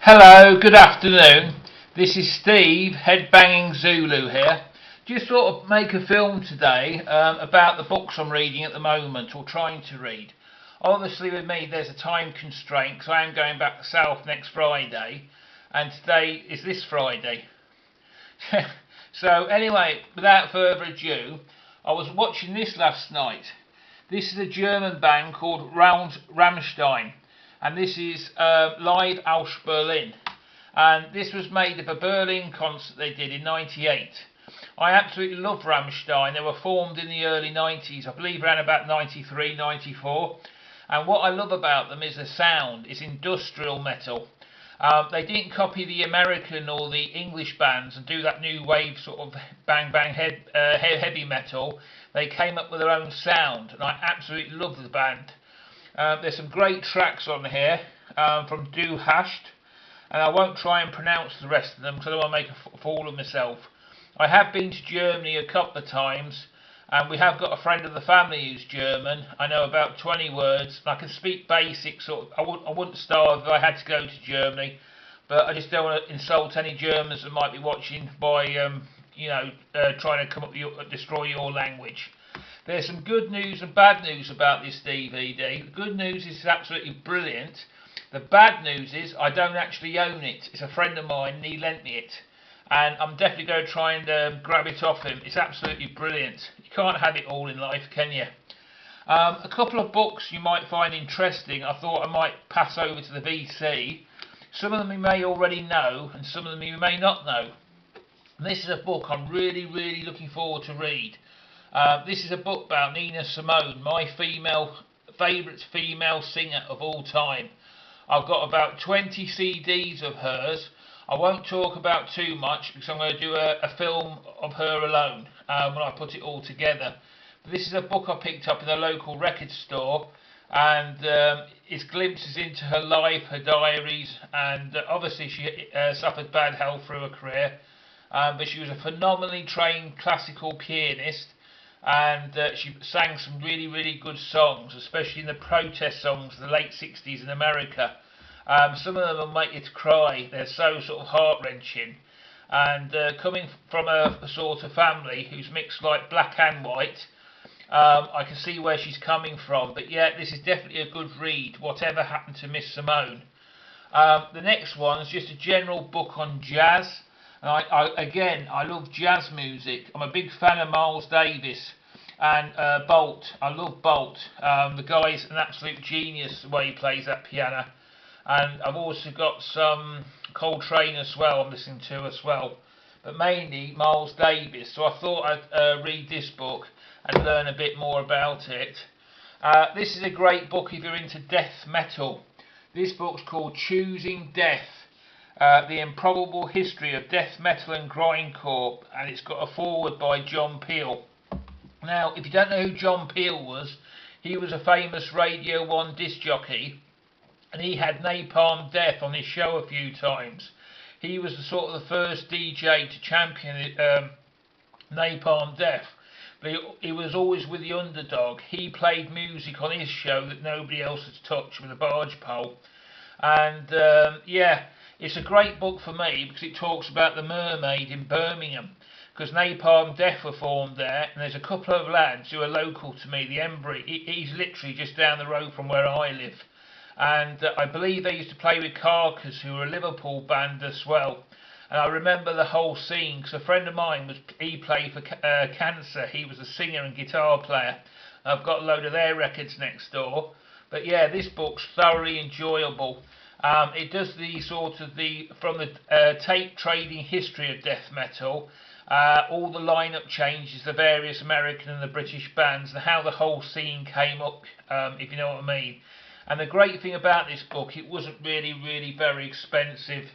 Hello, good afternoon. This is Steve, Headbanging Zulu here. Just thought I'd make a film today about the books I'm reading at the moment, or trying to read. Obviously with me there's a time constraint because I am going back south next Friday, and today is this Friday. So anyway, without further ado, I was watching this last night. This is a German band called Ramstein, and this is live aus Berlin. And this was made of a Berlin concert they did in '98. I absolutely love Ramstein. They were formed in the early '90s, I believe around about '93, '94. And what I love about them is the sound. It's industrial metal. They didn't copy the American or the English bands and do that new wave sort of bang bang heavy metal. They came up with their own sound, and I absolutely love the band. There's some great tracks on here from Du Hast, and I won't try and pronounce the rest of them because I don't want to make a fool of myself. I have been to Germany a couple of times, and we have got a friend of the family who's German. I know about 20 words, and I can speak basic sort of. I wouldn't starve if I had to go to Germany, but I just don't want to insult any Germans that might be watching by, trying to come up with destroy your language. There's some good news and bad news about this DVD. The good news is it's absolutely brilliant. The bad news is I don't actually own it. It's a friend of mine and he lent me it. And I'm definitely going to try and grab it off him. It's absolutely brilliant. You can't have it all in life, can you? A couple of books you might find interesting. I thought I might pass over to the VC. Some of them you may already know, and some of them you may not know. And this is a book I'm really, really looking forward to read. This is a book about Nina Simone, my favourite female singer of all time. I've got about 20 CDs of hers. I won't talk about too much because I'm going to do a film of her alone when I put it all together. But this is a book I picked up in a local record store, and it's glimpses into her life, her diaries, and obviously she suffered bad health through her career, but she was a phenomenally trained classical pianist, and she sang some really, really good songs, especially in the protest songs of the late '60s in America. Some of them will make you to cry. They're so sort of heart-wrenching. And coming from a sort of family who's mixed like black and white, I can see where she's coming from. But yeah, this is definitely a good read, whatever happened to Miss Simone. The next one is just a general book on jazz. And I love jazz music. I'm a big fan of Miles Davis and Bolt. I love Bolt. The guy's an absolute genius the way he plays that piano. And I've also got some Coltrane as well I'm listening to as well, but mainly Miles Davis. So I thought I'd read this book and learn a bit more about it. This is a great book if you're into death metal. This book's called Choosing Death, The Improbable History of Death Metal and Grindcore, and it's got a foreword by John Peel. Now, if you don't know who John Peel was, he was a famous Radio 1 disc jockey, and he had Napalm Death on his show a few times. He was the sort of the first DJ to champion Napalm Death, but he was always with the underdog. He played music on his show that nobody else has touched with a barge pole. And it's a great book for me because it talks about the Mermaid in Birmingham, because Napalm Death were formed there, and there's a couple of lads who are local to me, the Embry. He's literally just down the road from where I live. And I believe they used to play with Carcass, who were a Liverpool band as well. And I remember the whole scene because a friend of mine he played for Cancer. He was a singer and guitar player. I've got a load of their records next door. But yeah, this book's thoroughly enjoyable. It does from the tape trading history of death metal, all the lineup changes, the various American and the British bands, and how the whole scene came up, if you know what I mean. And the great thing about this book, it wasn't really, really very expensive.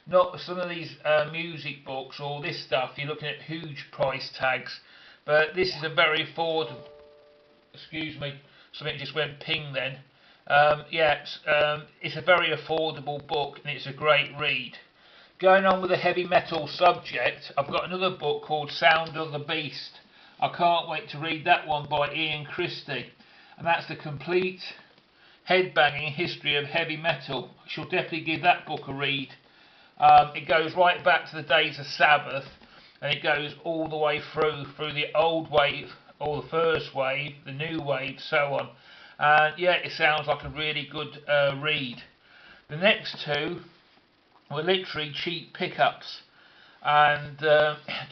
Not some of these music books or this stuff, you're looking at huge price tags. But this is a very affordable. Excuse me, something just went ping then. It's a very affordable book and it's a great read. Going on with a heavy metal subject, I've got another book called Sound of the Beast. I can't wait to read that one by Ian Christie. And that's the complete Headbanging History of Heavy Metal. I shall definitely give that book a read. It goes right back to the days of Sabbath, and it goes all the way through the old wave, or the first wave, the new wave, so on. And yeah, it sounds like a really good read. The next two were literally cheap pickups, and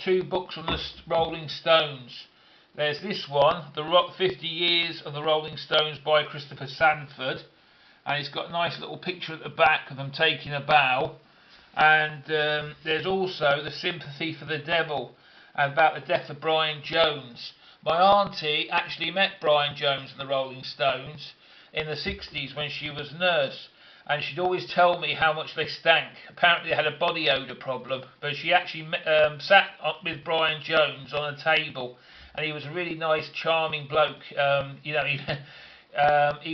two books from the Rolling Stones. There's this one, The 50 Years of the Rolling Stones by Christopher Sanford, and it's got a nice little picture at the back of them taking a bow. And there's also The Sympathy for the Devil, about the death of Brian Jones. My auntie actually met Brian Jones and the Rolling Stones in the 60s when she was a nurse, and she'd always tell me how much they stank. Apparently they had a body odour problem, but she actually sat with Brian Jones on a table, and he was a really nice, charming bloke. He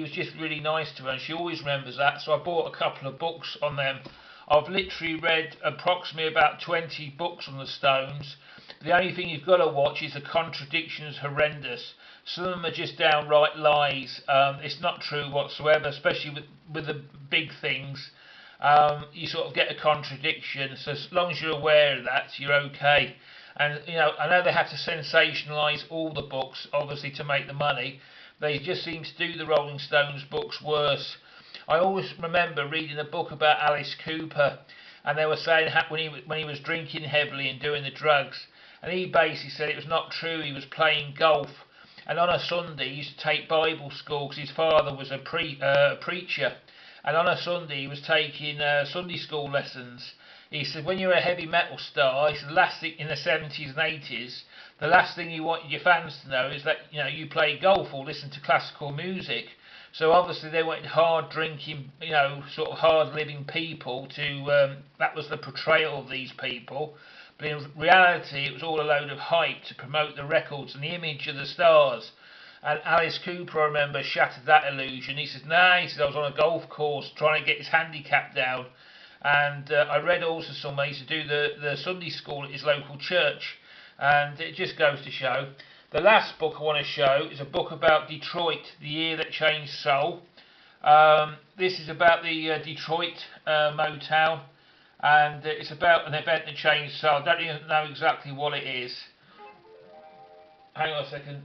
was just really nice to her, and she always remembers that. So I bought a couple of books on them. I've literally read approximately about 20 books on the Stones. The only thing you've got to watch is the contradictions horrendous. Some of them are just downright lies. It's not true whatsoever, especially with the big things. You sort of get a contradiction, so as long as you're aware of that, you're okay. And I know they have to sensationalise all the books, obviously, to make the money. They just seem to do the Rolling Stones books worse. I always remember reading a book about Alice Cooper, and they were saying when he was drinking heavily and doing the drugs, and he basically said it was not true. He was playing golf, and on a Sunday he used to take Bible school because his father was a preacher, and on a Sunday he was taking Sunday school lessons. He said when you're a heavy metal star, he said the last thing in the 70s and 80s, the last thing you want your fans to know is that you play golf or listen to classical music. So obviously they wanted hard drinking, sort of hard living people to, that was the portrayal of these people. But in reality it was all a load of hype to promote the records and the image of the stars. And Alice Cooper, I remember, shattered that illusion. He said, nah, he said, I was on a golf course trying to get his handicap down. And I read also somewhere he used to do the Sunday school at his local church. And it just goes to show. The last book I want to show is a book about Detroit, the year that changed soul. This is about the Detroit Motown, and it's about an event that changed soul. I don't even know exactly what it is. Hang on a second.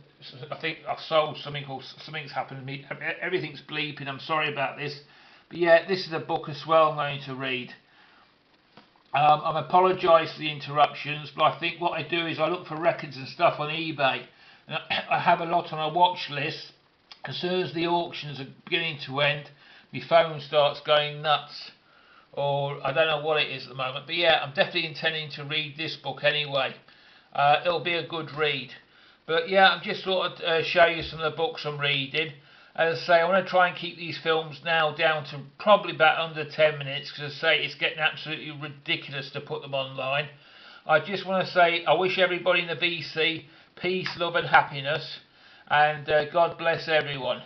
I think I've sold something, or something's happened to me. Everything's bleeping. I'm sorry about this. But yeah, this is a book as well I'm going to read. I apologise for the interruptions, but I think what I do is I look for records and stuff on eBay, and I have a lot on a watch list. As soon as the auctions are beginning to end, my phone starts going nuts, or I don't know what it is at the moment. But yeah, I'm definitely intending to read this book anyway. It'll be a good read. But yeah, I'm just sort of show you some of the books I'm reading. As I say, I want to try and keep these films now down to probably about under 10 minutes, because as I say, it's getting absolutely ridiculous to put them online. I just want to say, I wish everybody in the BC peace, love and happiness, and God bless everyone.